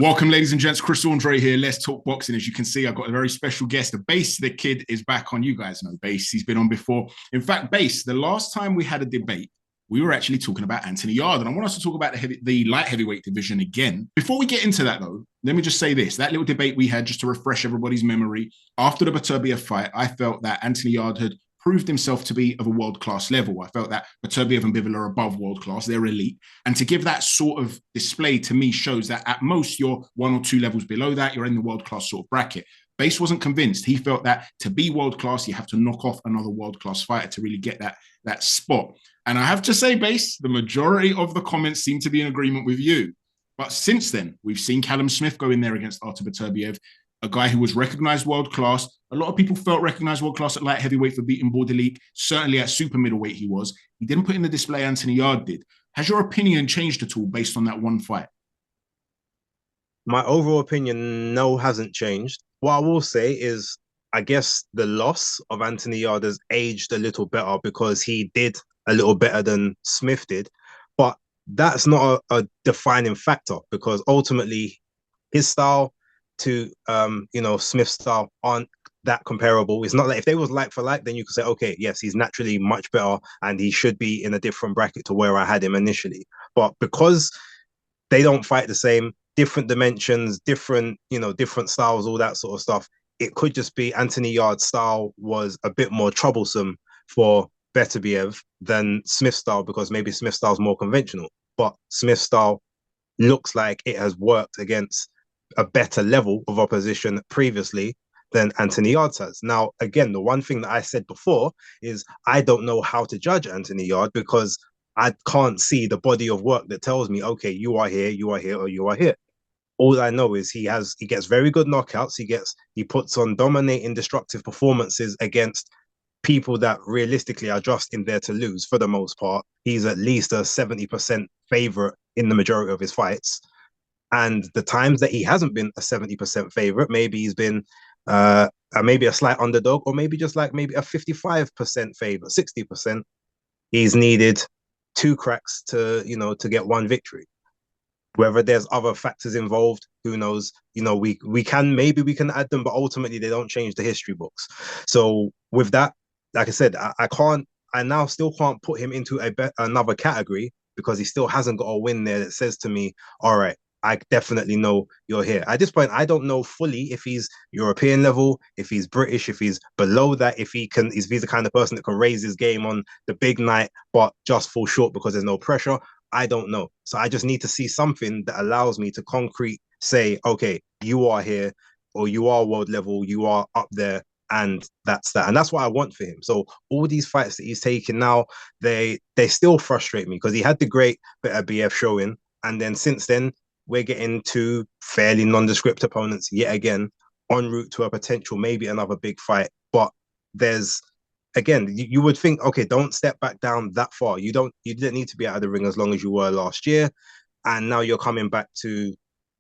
Welcome, ladies and gents. Chris Andre here. Let's talk boxing. As you can see, I've got a very special guest. Base, the kid, is back on. You guys know Base. He's been on before. In fact, Base, the last time we had a debate, we were actually talking about Anthony Yarde. And I want us to talk about the light heavyweight division again. Before we get into that, though, let me just say this. That little debate we had, just to refresh everybody's memory, after the Beterbiev fight, I felt that Anthony Yarde had proved himself to be of a world-class level. I felt that Beterbiev and Bivol are above world-class. They're elite. And to give that sort of display to me shows that at most you're one or two levels below that. You're in the world-class sort of bracket. Base wasn't convinced. He felt that to be world-class, you have to knock off another world-class fighter to really get that spot. And I have to say, Base, the majority of the comments seem to be in agreement with you. But since then, we've seen Callum Smith go in there against Artur Beterbiev, a guy who was recognized world-class. A lot of people felt recognized world-class at light heavyweight for beating Gvozdyk. Certainly at super middleweight he was. He didn't put in the display Anthony Yarde did. Has your opinion changed at all based on that one fight? My overall opinion, no, hasn't changed. What I will say is, I guess the loss of Anthony Yarde has aged a little better because he did a little better than Smith did. But that's not a defining factor because ultimately his style to Smith's style aren't that comparable. It's not like if they was like for like, then you could say, okay, yes, he's naturally much better and he should be in a different bracket to where I had him initially. But because they don't fight the same, different dimensions, different styles, all that sort of stuff, it could just be Anthony Yarde's style was a bit more troublesome for Beterbiev than Smith's style because maybe Smith's style is more conventional. But Smith's style looks like it has worked against a better level of opposition previously than Anthony Yarde has. Now, again, the one thing that I said before is I don't know how to judge Anthony Yarde because I can't see the body of work that tells me, okay, you are here, or you are here. All I know is he gets very good knockouts. He puts on dominating, destructive performances against people that realistically are just in there to lose for the most part. He's at least a 70% favorite in the majority of his fights. And the times that he hasn't been a 70% favorite, maybe he's been maybe a slight underdog, or maybe just like maybe a 55% favorite, 60%. He's needed two cracks to get one victory. Whether there's other factors involved, who knows? We can add them, but ultimately they don't change the history books. So with that, like I said, I now still can't put him into another category because he still hasn't got a win there that says to me, all right, I definitely know you're here. At this point, I don't know fully if he's European level, if he's British, if he's below that, if he's the kind of person that can raise his game on the big night, but just fall short because there's no pressure. I don't know. So I just need to see something that allows me to concrete say, okay, you are here, or you are world level, you are up there, and that's that. And that's what I want for him. So all these fights that he's taking now, they still frustrate me because he had the great BF showing, and then since then, we're getting two fairly nondescript opponents yet again en route to a potential, maybe another big fight. But there's, again, you would think, okay, don't step back down that far. You didn't need to be out of the ring as long as you were last year. And now you're coming back to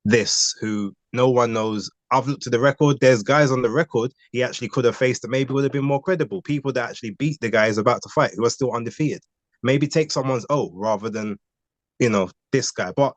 this, who no one knows. I've looked at the record. There's guys on the record he actually could have faced that maybe would have been more credible. People that actually beat the guy he's about to fight, who are still undefeated. Maybe take someone's O rather than, this guy. But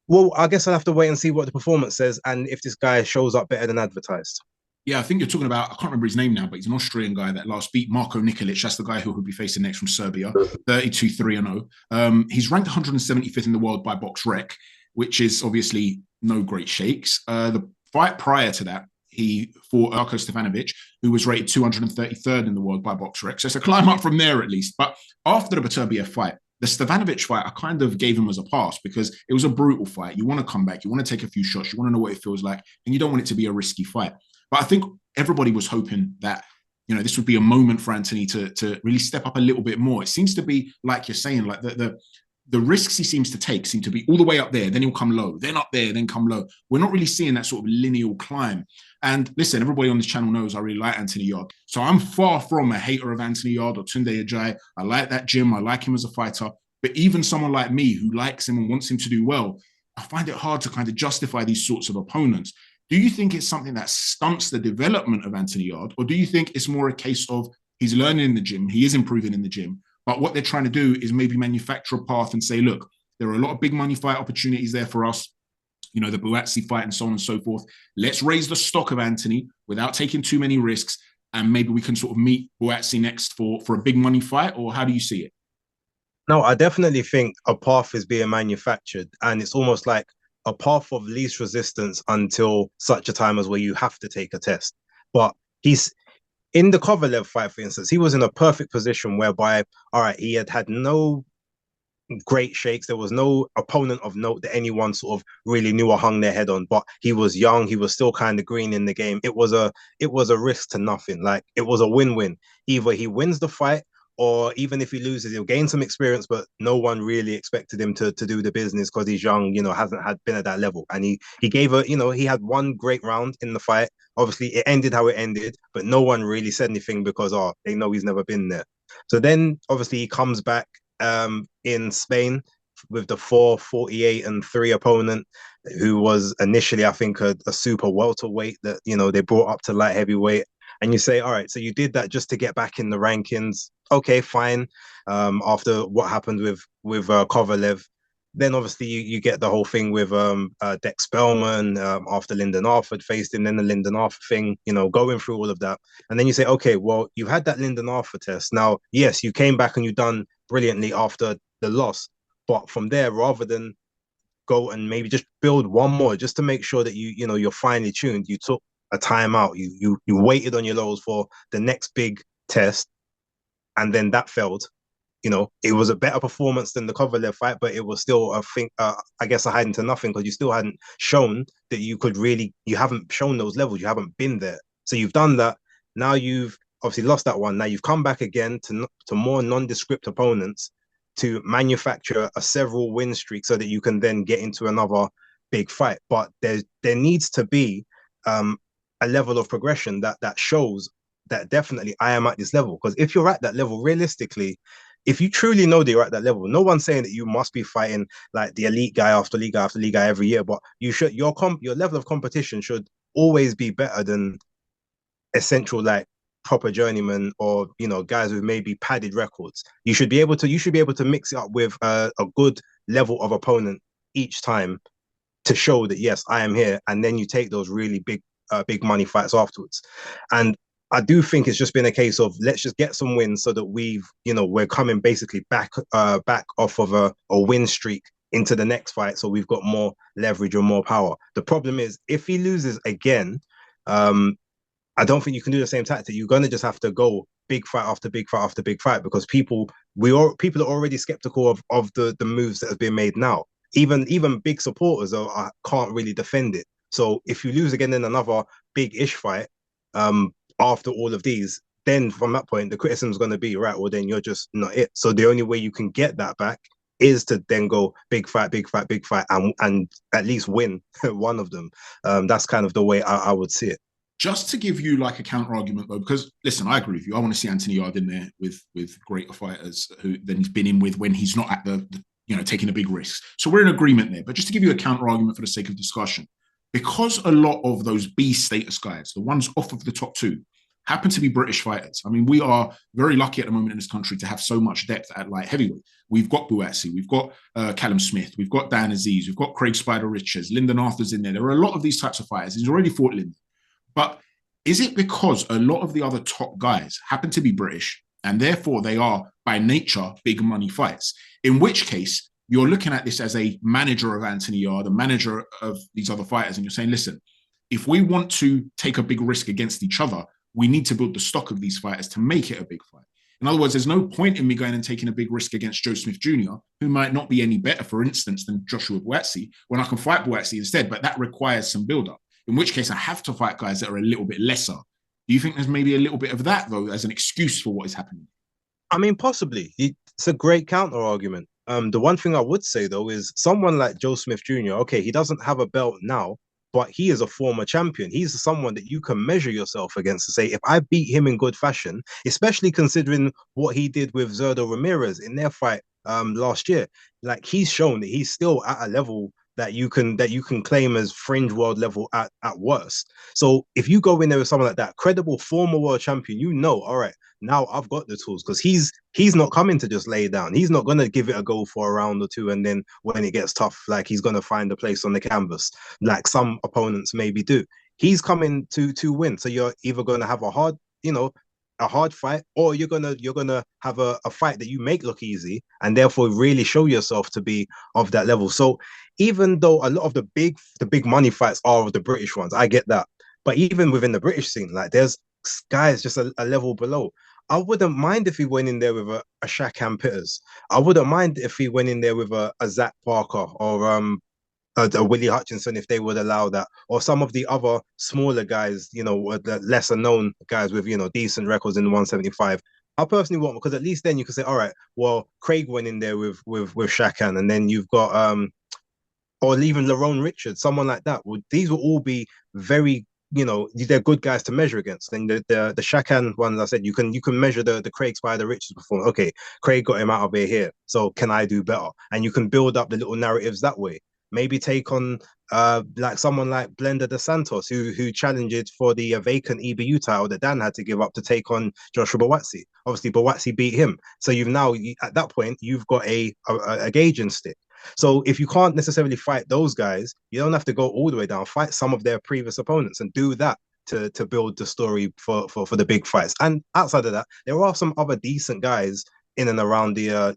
well, I guess I'll have to wait and see what the performance says and if this guy shows up better than advertised. Yeah, I think you're talking about, I can't remember his name now, but he's an Austrian guy that last beat MARKO NIKOLIC. That's the guy who will be facing next from Serbia, 32-3-0. He's ranked 175th in the world by BoxRec, which is obviously no great shakes. The fight prior to that, he fought Marko Stefanovic, who was rated 233rd in the world by BoxRec. So it's a climb up from there at least. But after the Beterbiev fight, the Stefanovic fight, I kind of gave him as a pass because it was a brutal fight. You want to come back, you want to take a few shots, you want to know what it feels like, and you don't want it to be a risky fight. But I think everybody was hoping that, this would be a moment for Anthony to really step up a little bit more. It seems to be, like you're saying, like the risks he seems to take seem to be all the way up there, then he'll come low, then up there, then come low. We're not really seeing that sort of linear climb. And listen, everybody on this channel knows I really like Anthony Yarde. So I'm far from a hater of Anthony Yarde or Tunde Ajayi. I like that gym. I like him as a fighter. But even someone like me who likes him and wants him to do well, I find it hard to kind of justify these sorts of opponents. Do you think it's something that stunts the development of Anthony Yarde? Or do you think it's more a case of he's learning in the gym, he is improving in the gym, but what they're trying to do is maybe manufacture a path and say, look, there are a lot of big money fight opportunities there for us. the Buatsi fight and so on and so forth. Let's raise the stock of Anthony without taking too many risks, and maybe we can sort of meet Buatsi next for a big money fight, or how do you see it? No, I definitely think a path is being manufactured, and it's almost like a path of least resistance until such a time as where you have to take a test. But he's in the Kovalev fight, for instance, he was in a perfect position whereby, all right, he had no great shakes. There was no opponent of note that anyone sort of really knew or hung their head on. But he was young. He was still kind of green in the game. It was a risk to nothing. Like, it was a win-win. Either he wins the fight, or even if he loses, he'll gain some experience. But no one really expected him to do the business because he's young. Hasn't been at that level. And he gave he had one great round in the fight. Obviously, it ended how it ended, but no one really said anything because they know he's never been there. So then obviously he comes back in Spain with the 448-3 opponent, who was initially, I think, a super welterweight that they brought up to light heavyweight. And you say, all right, so you did that just to get back in the rankings. Okay, fine. After what happened with Kovalev, then obviously you get the whole thing with Dex Spellman after Lyndon Arthur faced him, then the Lyndon Arthur thing, going through all of that. And then you say, okay, well, you had that Lyndon Arthur test. Now, yes, you came back and you done brilliantly after the loss. But from there, rather than go and maybe just build one more just to make sure that you're finely tuned, you took a timeout. You waited on your laurels for the next big test, and then that failed. It was a better performance than the Kovalev fight, but it was still I guess a hiding to nothing, because you still hadn't shown that you haven't shown those levels. You haven't been there. So you've done that. Now you've obviously lost that one. Now you've come back again to more nondescript opponents to manufacture a several win streak so that you can then get into another big fight. But there needs to be a level of progression that shows that definitely I am at this level. Because if you're at that level, realistically, if you truly know that you're at that level, no one's saying that you must be fighting like the elite guy after elite guy after elite guy every year, but your level of competition should always be better than essential, like, proper journeyman or guys with maybe padded records. You should be able to mix it up with a good level of opponent each time to show that, yes, I am here, and then you take those really big money fights afterwards. And I do think it's just been a case of, let's just get some wins so that we're coming basically back off of a win streak into the next fight, so we've got more leverage or more power. The problem is, if he loses again, I don't think you can do the same tactic. You're going to just have to go big fight after big fight after big fight, because people are already skeptical of the moves that have been made now. Even big supporters can't really defend it. So if you lose again in another big-ish fight, after all of these, then from that point, the criticism is going to be, right, well, then you're just not it. So the only way you can get that back is to then go big fight, and at least win one of them. That's kind of the way I would see it. Just to give you like a counter argument, though, because listen, I agree with you. I want to see Anthony Yarde in there with greater fighters who then he's been in with when he's not at the taking the big risks. So we're in agreement there. But just to give you a counter argument for the sake of discussion, because a lot of those B status guys, the ones off of the top two, happen to be British fighters. I mean, we are very lucky at the moment in this country to have so much depth at light heavyweight. We've got Buatsi, we've got Callum Smith, we've got Dan Aziz, we've got Craig Spider Richards, Lyndon Arthur's in there. There are a lot of these types of fighters. He's already fought Lyndon. But is it because a lot of the other top guys happen to be British and therefore they are by nature big money fights? In which case, you're looking at this as a manager of Anthony Yarde, a manager of these other fighters, and you're saying, listen, if we want to take a big risk against each other, we need to build the stock of these fighters to make it a big fight. In other words, there's no point in me going and taking a big risk against Joe Smith Jr., who might not be any better, for instance, than Joshua Buatsi, when I can fight Buatsi instead, but that requires some build-up. In which case, I have to fight guys that are a little bit lesser. Do you think there's maybe a little bit of that, though, as an excuse for what is happening? I mean, possibly. It's a great counter argument. The one thing I would say, though, is someone like Joe Smith Jr., okay, he doesn't have a belt now, but he is a former champion. He's someone that you can measure yourself against to say, if I beat him in good fashion, especially considering what he did with Zurdo Ramirez in their fight last year, like, he's shown that he's still at a level that you can claim as fringe world level at worst. So if you go in there with someone like that, credible former world champion, all right, now I've got the tools, because he's not coming to just lay down. He's not gonna give it a go for a round or two, and then when it gets tough, like he's gonna find a place on the canvas, like some opponents maybe do. He's coming to win. So you're either gonna have a hard fight, or you're gonna have a fight that you make look easy, and therefore really show yourself to be of that level. So even though a lot of the big money fights are the British ones, I get that. But even within the British scene, like there's guys just a level below. I wouldn't mind if he went in there with a Shakan Pitters. I wouldn't mind if he went in there with a Zach Parker, or a Willie Hutchinson, if they would allow that, or some of the other smaller guys, the lesser known guys with decent records in the 175. I personally want, because at least then you can say, all right, well, Craig went in there with Shakan, and then you've got or even Lerone Richards, someone like that. These will all be very, they're good guys to measure against. Then the Shakan ones, I said, you can measure the Craig Spider Richards performance. Okay, Craig got him out of here, so can I do better? And you can build up the little narratives that way. Maybe take on like someone like Blender De Santos, who challenged for the vacant EBU title that Dan had to give up to take on Joshua Buatsi. Obviously, Buatsi beat him, so at that point you've got a gauging stick. So if you can't necessarily fight those guys, you don't have to go all the way down. Fight some of their previous opponents and do that to build the story for the big fights. And outside of that, there are some other decent guys in and around the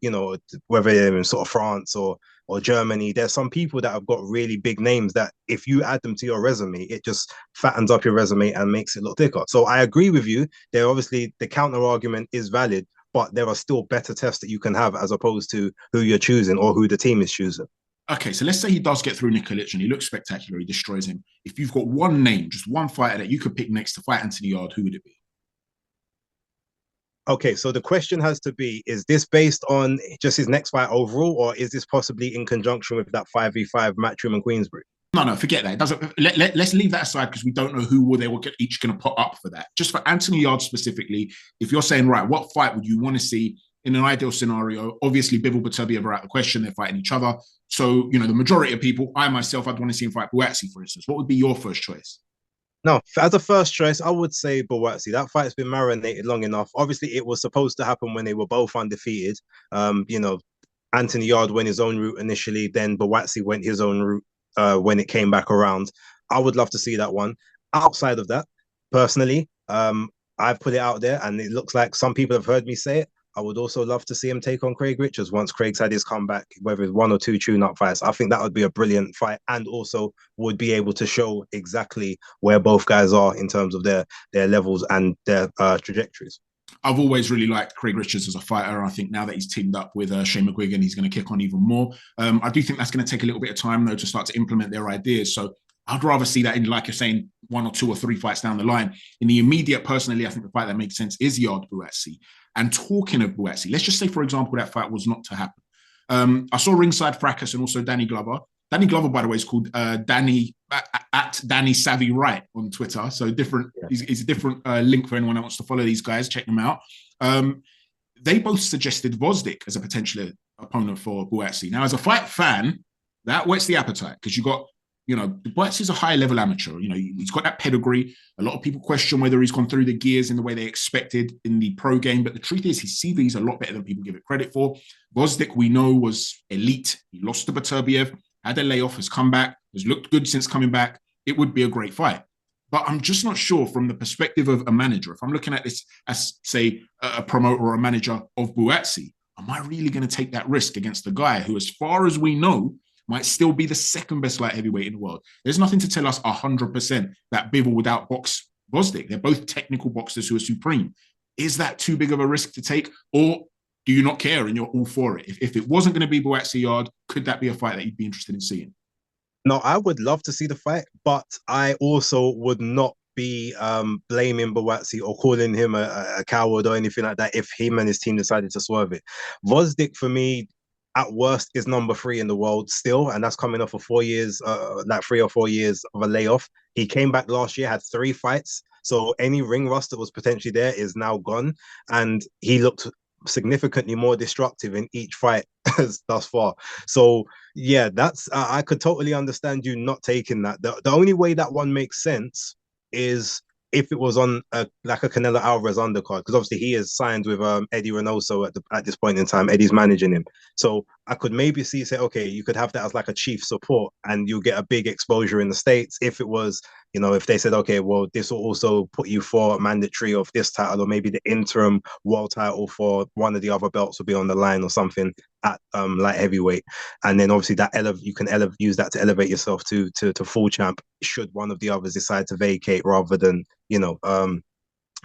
whether they're in sort of France or Germany. There's some people that have got really big names that if you add them to your resume, it just fattens up your resume and makes it look thicker. So I agree with you. There obviously the counter argument is valid, but there are still better tests that you can have as opposed to who you're choosing or who the team is choosing. Okay, so let's say he does get through Nikolic and he looks spectacular, he destroys him. If you've got one name, just one fighter that you could pick next to fight Anthony Yarde, who would it be? Okay, so the question has to be, is this based on just his next fight overall, or is this possibly in conjunction with that 5v5 Matchroom and Queensbury? No, forget that. It doesn't. Let's leave that aside, because we don't know who they were each going to put up for that. Just for Anthony Yarde specifically, if you're saying, right, what fight would you want to see in an ideal scenario? Obviously, Bivol Beterbiev are out of the question. They're fighting each other. So, the majority of people, I myself, I'd want to see him fight Buatsi, for instance. What would be your first choice? No, as a first choice, I would say Buatsi. That fight's been marinated long enough. Obviously, it was supposed to happen when they were both undefeated. Anthony Yarde went his own route initially, then Buatsi went his own route when it came back around. I would love to see that one. Outside of that, personally, I've put it out there, and it looks like some people have heard me say it. I would also love to see him take on Craig Richards once Craig's had his comeback, whether it's one or two tune-up fights. I think that would be a brilliant fight, and also would be able to show exactly where both guys are in terms of their levels and their trajectories. I've always really liked Craig Richards as a fighter. I think now that he's teamed up with Shane McGuigan, he's going to kick on even more. I do think that's going to take a little bit of time, though, to start to implement their ideas. So I'd rather see that in, like you're saying, 1 or 2 or 3 fights down the line. In the immediate, personally, I think the fight that makes sense is Yarde Buatsi. And talking of Buatsi, let's just say, for example, that fight was not to happen. I saw Ringside Fracas and also Danny Glover. Danny Glover, by the way, is called Danny at Danny Savvy Right on Twitter. So different. Yeah. He's a different link for anyone that wants to follow these guys. Check them out. They both suggested Gvozdyk as a potential opponent for Buatsi. Now, as a fight fan, that whets the appetite, because you got, Buatsi is a high-level amateur. He's got that pedigree. A lot of people question whether he's gone through the gears in the way they expected in the pro game. But the truth is, his CV is a lot better than people give it credit for. Gvozdyk, we know, was elite. He lost to Beterbiev, had a layoff, has come back, has looked good since coming back. It would be a great fight. But I'm just not sure from the perspective of a manager. If I'm looking at this as, say, a promoter or a manager of Buatsi, am I really going to take that risk against the guy who, as far as we know, might still be the second best light heavyweight in the world? There's nothing to tell us 100% that Bivol would outbox Gvozdyk. They're both technical boxers who are supreme. Is that too big of a risk to take? Or do you not care and you're all for it? If it wasn't going to be Buatsi Yarde, could that be a fight that you'd be interested in seeing? No, I would love to see the fight, but I also would not be blaming Buatsi or calling him a coward or anything like that if him and his team decided to swerve it. Gvozdyk, for me, at worst, is number 3 in the world still, and that's coming off of 4 years, like 3 or 4 years of a layoff. He came back last year, had 3 fights, so any ring rust that was potentially there is now gone, and he looked significantly more destructive in each fight thus far. So yeah, that's I could totally understand you not taking that. The only way that one makes sense is if it was on like a Canelo Alvarez undercard, because obviously he is signed with Eddie Reynoso at this point in time. Eddie's managing him, so I could maybe say, okay, you could have that as like a chief support, and you get a big exposure in the States. If it was, if they said, okay, well, this will also put you for a mandatory of this title, or maybe the interim world title for one of the other belts will be on the line or something at light heavyweight, and then obviously that you can use that to elevate yourself to full champ should one of the others decide to vacate rather than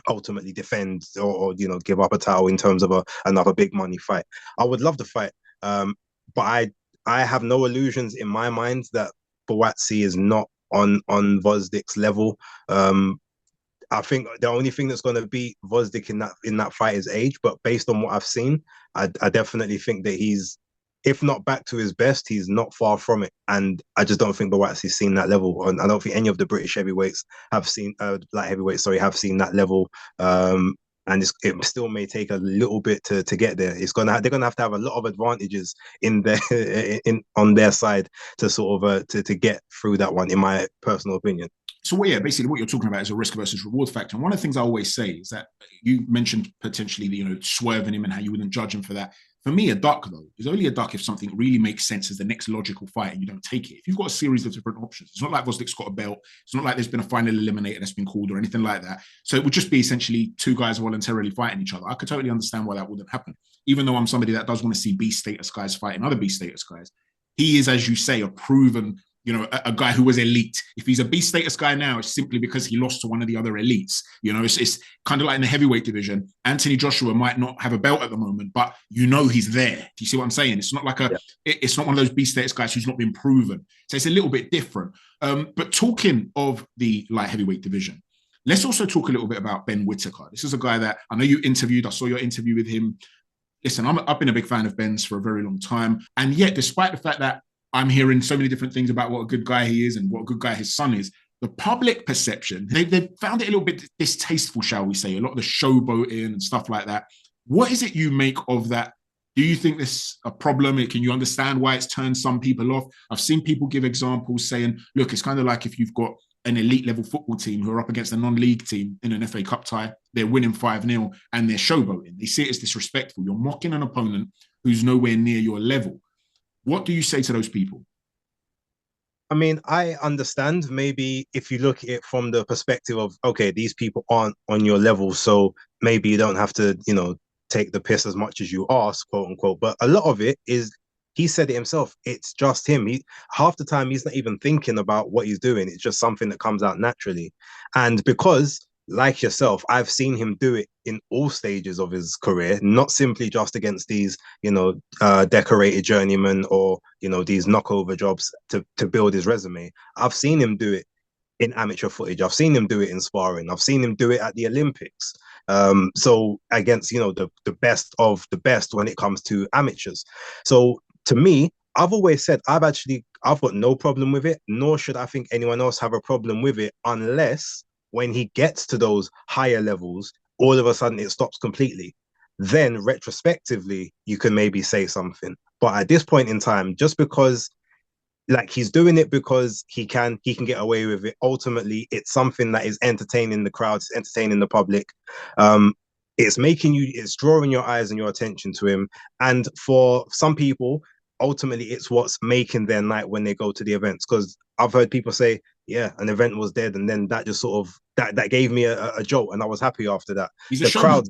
ultimately defend or give up a title in terms of another big money fight. I would love to fight, but I have no illusions in my mind that Buatsi is not on Gvozdyk's level. I think the only thing that's going to beat Gvozdyk in that fight is age, but based on what I've seen, I definitely think that he's, if not back to his best, he's not far from it. And I just don't think Buatsi's seen that level. And I don't think any of the British heavyweights have seen, light heavyweights, sorry, have seen that level. And it still may take a little bit to get there. They're gonna have to have a lot of advantages in their on their side to sort of to get through that one, in my personal opinion. So basically what you're talking about is a risk versus reward factor. And one of the things I always say is that you mentioned potentially the, swerving him and how you wouldn't judge him for that. For me, a duck, though, is only a duck if something really makes sense as the next logical fight and you don't take it. If you've got a series of different options, it's not like Gvozdyk's got a belt. It's not like there's been a final eliminator that's been called or anything like that. So it would just be essentially two guys voluntarily fighting each other. I could totally understand why that wouldn't happen. Even though I'm somebody that does want to see B status guys fighting other B status guys, he is, as you say, a proven a guy who was elite. If he's a B status guy now, it's simply because he lost to one of the other elites. It's kind of like in the heavyweight division. Anthony Joshua might not have a belt at the moment, but he's there. Do you see what I'm saying? It's not like it's not one of those B status guys who's not been proven. So it's a little bit different. But talking of the light heavyweight division, let's also talk a little bit about Ben Whittaker. This is a guy that I know you interviewed. I saw your interview with him. Listen, I've been a big fan of Ben's for a very long time. And yet, despite the fact that I'm hearing so many different things about what a good guy he is and what a good guy his son is, the public perception, they've found it a little bit distasteful, shall we say, a lot of the showboating and stuff like that. What is it you make of that? Do you think this is a problem? Can you understand why it's turned some people off? I've seen people give examples saying, look, it's kind of like if you've got an elite level football team who are up against a non-league team in an FA Cup tie, they're winning 5-0 and they're showboating. They see it as disrespectful. You're mocking an opponent who's nowhere near your level. What do you say to those people? I mean, I understand maybe if you look at it from the perspective of, okay, these people aren't on your level, so maybe you don't have to, take the piss as much as you ask, quote unquote. But a lot of it is, he said it himself, it's just him. Half the time he's not even thinking about what he's doing. It's just something that comes out naturally. And because, like yourself, I've seen him do it in all stages of his career, not simply just against these, decorated journeymen or, these knockover jobs to build his resume. I've seen him do it in amateur footage. I've seen him do it in sparring. I've seen him do it at the Olympics. So against, the best of the best when it comes to amateurs. So to me, I've always said I've got no problem with it, nor should I think anyone else have a problem with it, unless when he gets to those higher levels, all of a sudden it stops completely. Then retrospectively, you can maybe say something. But at this point in time, just because he's doing it because he can get away with it. Ultimately, it's something that is entertaining the crowds, entertaining the public. It's drawing your eyes and your attention to him. And for some people, ultimately, it's what's making their night when they go to the events. Because I've heard people say, yeah, an event was dead, and then that just sort of that gave me a jolt, and I was happy after that. The crowds,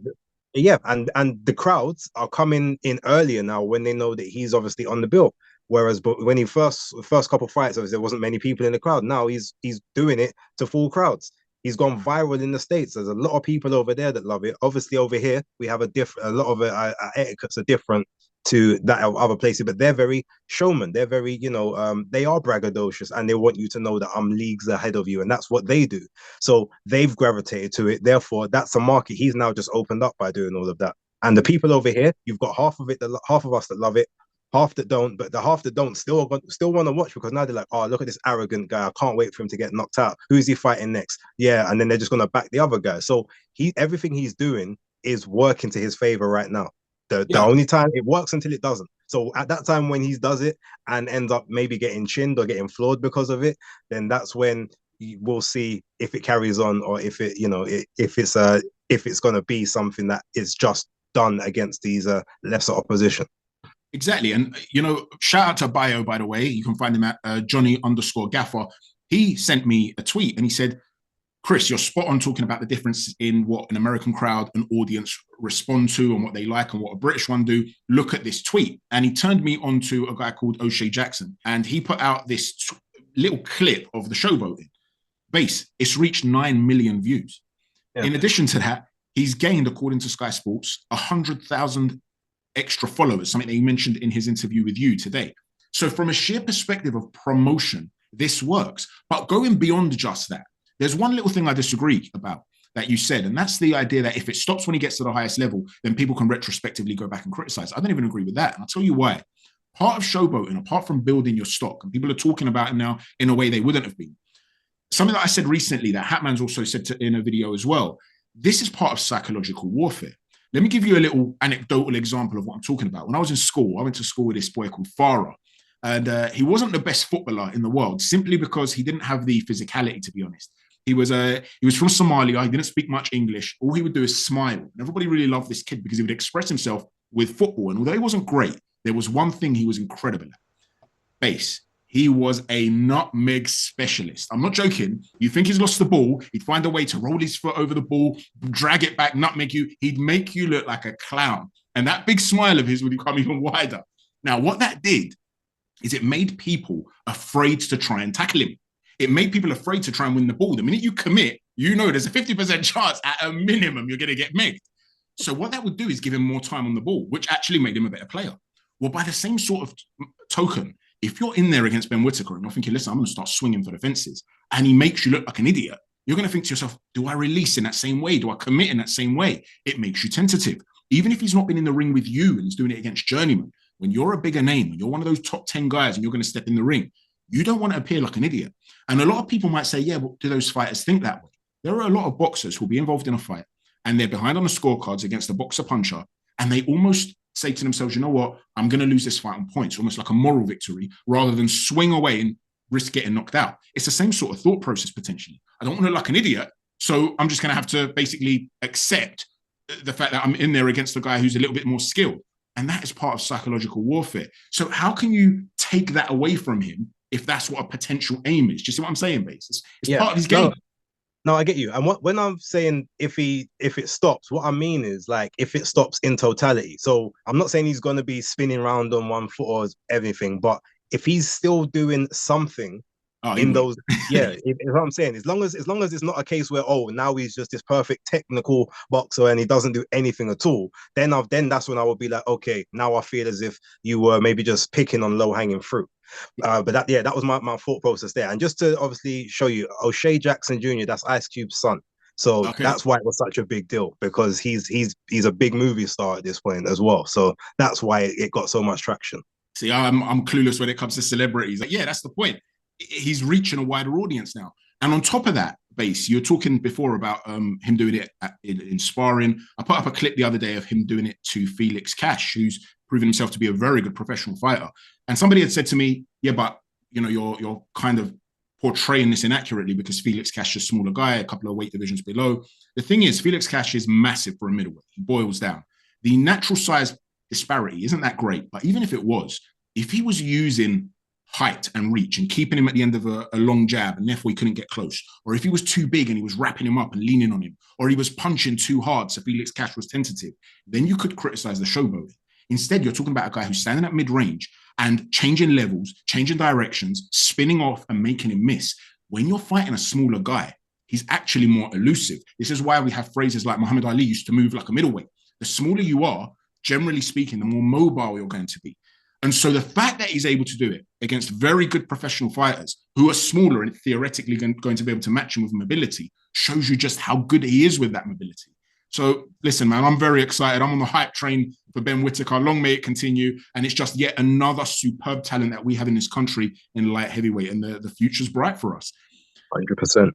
yeah, and the crowds are coming in earlier now when they know that he's obviously on the bill. Whereas, but when he first couple fights, obviously there wasn't many people in the crowd. Now he's doing it to full crowds. He's gone viral in the States. There's a lot of people over there that love it. Obviously, over here we have a lot of our etiquettes are different to that of other places, but they're very showman. They're very, they are braggadocious, and they want you to know that I'm leagues ahead of you, and that's what they do. So they've gravitated to it. Therefore, that's a market he's now just opened up by doing all of that. And the people over here, you've got half of us that love it, half that don't, but the half that don't still want to watch, because now they're like, oh, look at this arrogant guy. I can't wait for him to get knocked out. Who's he fighting next? Yeah, and then they're just going to back the other guy. So everything he's doing is working to his favor right now. The only time it works until it doesn't. So at that time when he does it and ends up maybe getting chinned or getting floored because of it, then that's when we'll see if it carries on or if it, if it's going to be something that is just done against these lesser opposition. Exactly. And, shout out to Bio, by the way. You can find him at Johnny_Gaffer. He sent me a tweet and he said, Chris, you're spot on talking about the difference in what an American crowd and audience respond to and what they like and what a British one do. Look at this tweet. And he turned me on to a guy called O'Shea Jackson. And he put out this little clip of the showboating. Base, it's reached 9 million views. Yeah. In addition to that, he's gained, according to Sky Sports, 100,000 extra followers, something that he mentioned in his interview with you today. So from a sheer perspective of promotion, this works. But going beyond just that, there's one little thing I disagree about that you said, and that's the idea that if it stops when he gets to the highest level, then people can retrospectively go back and criticize. I don't even agree with that. And I'll tell you why. Part of showboating, apart from building your stock, and people are talking about it now in a way they wouldn't have been. Something that I said recently that Hatman's also said in a video as well, this is part of psychological warfare. Let me give you a little anecdotal example of what I'm talking about. When I was in school, I went to school with this boy called Farah. And he wasn't the best footballer in the world simply because he didn't have the physicality, to be honest. He was from Somalia. He didn't speak much English. All he would do is smile. And everybody really loved this kid because he would express himself with football. And although he wasn't great, there was one thing he was incredible at. Base. He was a nutmeg specialist. I'm not joking. You think he's lost the ball, he'd find a way to roll his foot over the ball, drag it back, nutmeg you. He'd make you look like a clown. And that big smile of his would become even wider. Now, what that did is it made people afraid to try and tackle him. It made people afraid to try and win the ball. The minute you commit, there's a 50% chance at a minimum you're going to get megged. So what that would do is give him more time on the ball, which actually made him a better player. Well, by the same sort of token, if you're in there against Ben Whittaker and you're thinking, listen, I'm going to start swinging for the fences, and he makes you look like an idiot, you're going to think to yourself, do I release in that same way? Do I commit in that same way? It makes you tentative. Even if he's not been in the ring with you and he's doing it against journeyman, when you're a bigger name, when you're one of those top 10 guys and you're going to step in the ring, you don't want to appear like an idiot. And a lot of people might say, yeah, but do those fighters think that way? There are a lot of boxers who will be involved in a fight and they're behind on the scorecards against a boxer puncher, and they almost say to themselves, you know what, I'm going to lose this fight on points, almost like a moral victory, rather than swing away and risk getting knocked out. It's the same sort of thought process, potentially. I don't want to look like an idiot, so I'm just going to have to basically accept the fact that I'm in there against a guy who's a little bit more skilled. And that is part of psychological warfare. So how can you take that away from him if that's what a potential aim is? Do you see what I'm saying, Base? It's part of his game. No, I get you. And when I'm saying if it stops, what I mean is like if it stops in totality. So I'm not saying he's going to be spinning around on one foot or everything, but if he's still doing something those, it's what I'm saying. As long as it's not a case where now he's just this perfect technical boxer and he doesn't do anything at all, then that's when I would be like, okay, now I feel as if you were maybe just picking on low hanging fruit. But that was my thought process there. And just to obviously show you, O'Shea Jackson Jr., that's Ice Cube's son. So that's why it was such a big deal, because he's a big movie star at this point as well. So that's why it got so much traction. See, I'm clueless when it comes to celebrities. Like, yeah, that's the point. He's reaching a wider audience now. And on top of that, Base, you were talking before about him doing it in sparring. I put up a clip the other day of him doing it to Felix Cash, who's proven himself to be a very good professional fighter. And somebody had said to me, yeah, but you're kind of portraying this inaccurately because Felix Cash is a smaller guy, a couple of weight divisions below. The thing is, Felix Cash is massive for a middleweight. He boils down. The natural size disparity isn't that great, but even if it was, if he was using height and reach and keeping him at the end of a long jab and therefore he couldn't get close, or if he was too big and he was wrapping him up and leaning on him, or he was punching too hard so Felix Cash was tentative, then you could criticize the showboating. Instead, you're talking about a guy who's standing at mid-range and changing levels, changing directions, spinning off and making him miss. When you're fighting a smaller guy, he's actually more elusive. This is why we have phrases like Muhammad Ali used to move like a middleweight. The smaller you are, generally speaking, the more mobile you're going to be. And so the fact that he's able to do it against very good professional fighters who are smaller and theoretically going to be able to match him with mobility shows you just how good he is with that mobility. So listen, man, I'm very excited. I'm on the hype train for Ben Whittaker. Long may it continue. And it's just yet another superb talent that we have in this country in light heavyweight. And the future's bright for us. 100%.